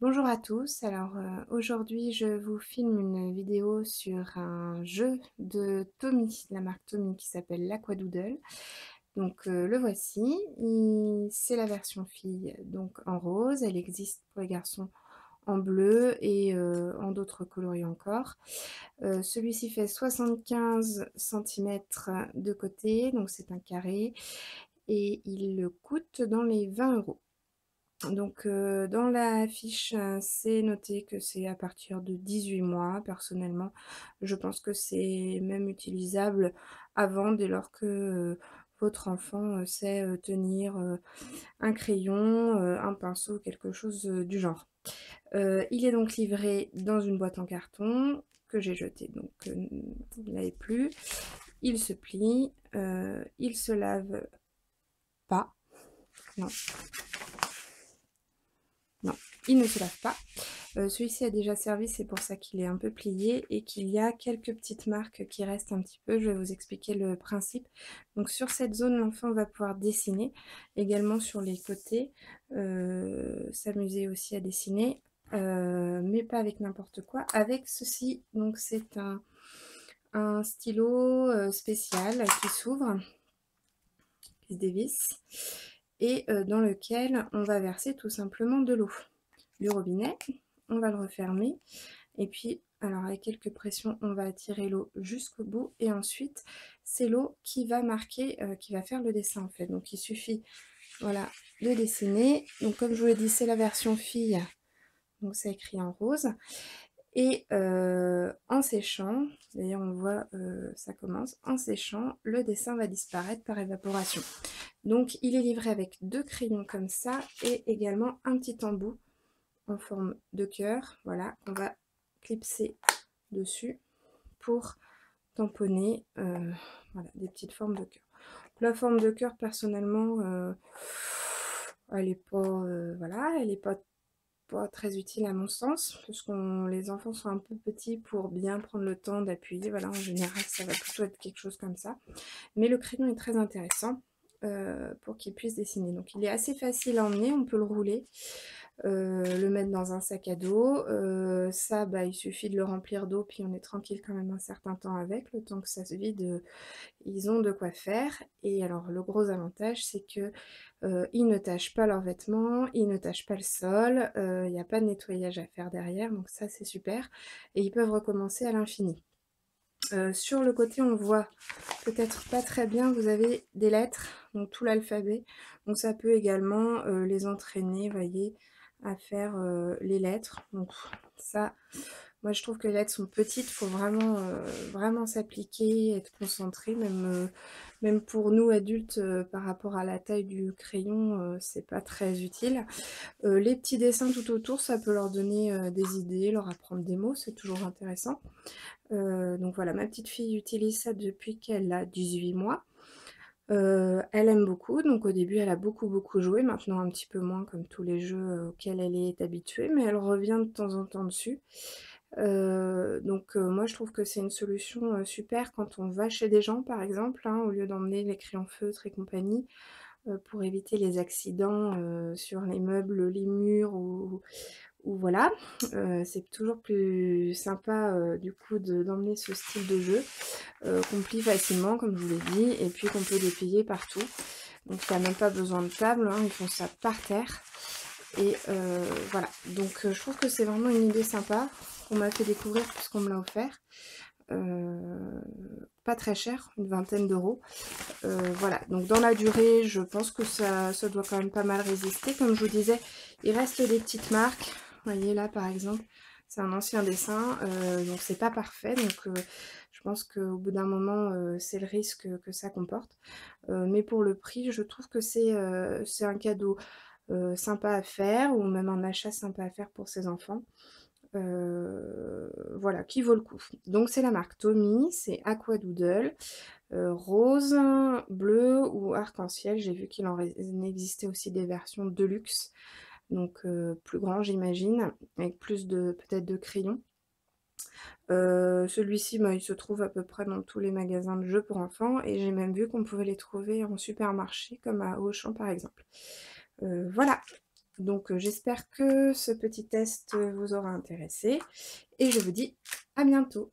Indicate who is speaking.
Speaker 1: Bonjour à tous, alors aujourd'hui je vous filme une vidéo sur un jeu de Tommy, la marque Tommy qui s'appelle l'Aquadoodle. Donc le voici, c'est la version fille donc en rose, elle existe pour les garçons en bleu et en d'autres coloris encore. Celui-ci fait 75 centimètres de côté, donc c'est un carré et il coûte dans les 20 €. Donc, dans la fiche, c'est noté que c'est à partir de 18 mois. Personnellement, je pense que c'est même utilisable avant, dès lors que, votre enfant, sait, tenir, un crayon, un pinceau, quelque chose, du genre. Il est donc livré dans une boîte en carton que j'ai jetée, donc, vous ne l'avez plus. Il se plie, il se lave pas, non, non, il ne se lave pas. Celui-ci a déjà servi, c'est pour ça qu'il est un peu plié et qu'il y a quelques petites marques qui restent un petit peu. Je vais vous expliquer le principe. Donc sur cette zone, l'enfant va pouvoir dessiner, également sur les côtés, s'amuser aussi à dessiner, mais pas avec n'importe quoi, avec ceci. Donc c'est un stylo, spécial qui s'ouvre, qui se dévisse et dans lequel on va verser tout simplement de l'eau du robinet. On va le refermer et puis, alors avec quelques pressions, on va attirer l'eau jusqu'au bout et ensuite, c'est l'eau qui va marquer, qui va faire le dessin en fait. Donc il suffit, voilà, de dessiner. Donc comme je vous l'ai dit, c'est la version fille, donc c'est écrit en rose et en séchant, d'ailleurs on voit, ça commence, en séchant, le dessin va disparaître par évaporation. Donc il est livré avec 2 crayons comme ça et également un petit embout en forme de cœur, voilà, on va clipser dessus pour tamponner, voilà, des petites formes de cœur. La forme de cœur, personnellement, elle est pas, voilà, elle est pas très utile à mon sens, parce que les enfants sont un peu petits pour bien prendre le temps d'appuyer, voilà, en général, ça va plutôt être quelque chose comme ça. Mais le crayon est très intéressant, pour qu'il puisse dessiner. Donc il est assez facile à emmener, on peut le rouler, le mettre dans un sac à dos. Ça, bah, il suffit de le remplir d'eau, puis on est tranquille quand même un certain temps avec, le temps que ça se vide, ils ont de quoi faire. Et alors le gros avantage, c'est que, ils ne tachent pas leurs vêtements, ils ne tachent pas le sol, il y a pas de nettoyage à faire derrière, donc ça c'est super et ils peuvent recommencer à l'infini. Sur le côté, on voit peut-être pas très bien, vous avez des lettres, donc tout l'alphabet. Donc ça peut également, les entraîner, voyez, à faire, les lettres. Donc ça, moi je trouve que les lettres sont petites, il faut vraiment, vraiment s'appliquer, être concentré, même pour nous adultes, par rapport à la taille du crayon, c'est pas très utile. Les petits dessins tout autour, ça peut leur donner, des idées, leur apprendre des mots, c'est toujours intéressant. Donc voilà, ma petite fille utilise ça depuis qu'elle a 18 mois. Elle aime beaucoup, donc au début elle a beaucoup, beaucoup joué, maintenant un petit peu moins comme tous les jeux, auxquels elle est habituée, mais elle revient de temps en temps dessus. Donc moi je trouve que c'est une solution, super quand on va chez des gens par exemple, hein, au lieu d'emmener les crayons feutres et compagnie, pour éviter les accidents, sur les meubles, les murs ou voilà. C'est toujours plus sympa, du coup d'emmener ce style de jeu, qu'on plie facilement comme je vous l'ai dit et puis qu'on peut déplier partout. Donc il y a même pas besoin de table, hein, ils font ça par terre et voilà. Donc je trouve que c'est vraiment une idée sympa qu'on m'a fait découvrir puisqu'on me l'a offert. Pas très cher, une vingtaine d'euros. Voilà, donc dans la durée, je pense que ça doit quand même pas mal résister. Comme je vous disais, il reste des petites marques. Vous voyez là par exemple, c'est un ancien dessin, donc c'est pas parfait. Donc je pense qu'au bout d'un moment, c'est le risque que ça comporte. Mais pour le prix, je trouve que c'est un cadeau sympa à faire ou même un achat sympa à faire pour ses enfants. Voilà, qui vaut le coup. Donc c'est la marque Tommy, c'est Aquadoodle, rose, bleu ou arc-en-ciel. J'ai vu qu'il existait aussi des versions de luxe, donc plus grand j'imagine, avec plus de peut-être de crayons. Celui-ci, bah, il se trouve à peu près dans tous les magasins de jeux pour enfants et j'ai même vu qu'on pouvait les trouver en supermarché comme à Auchan par exemple. Voilà. Donc j'espère que ce petit test vous aura intéressé et je vous dis à bientôt.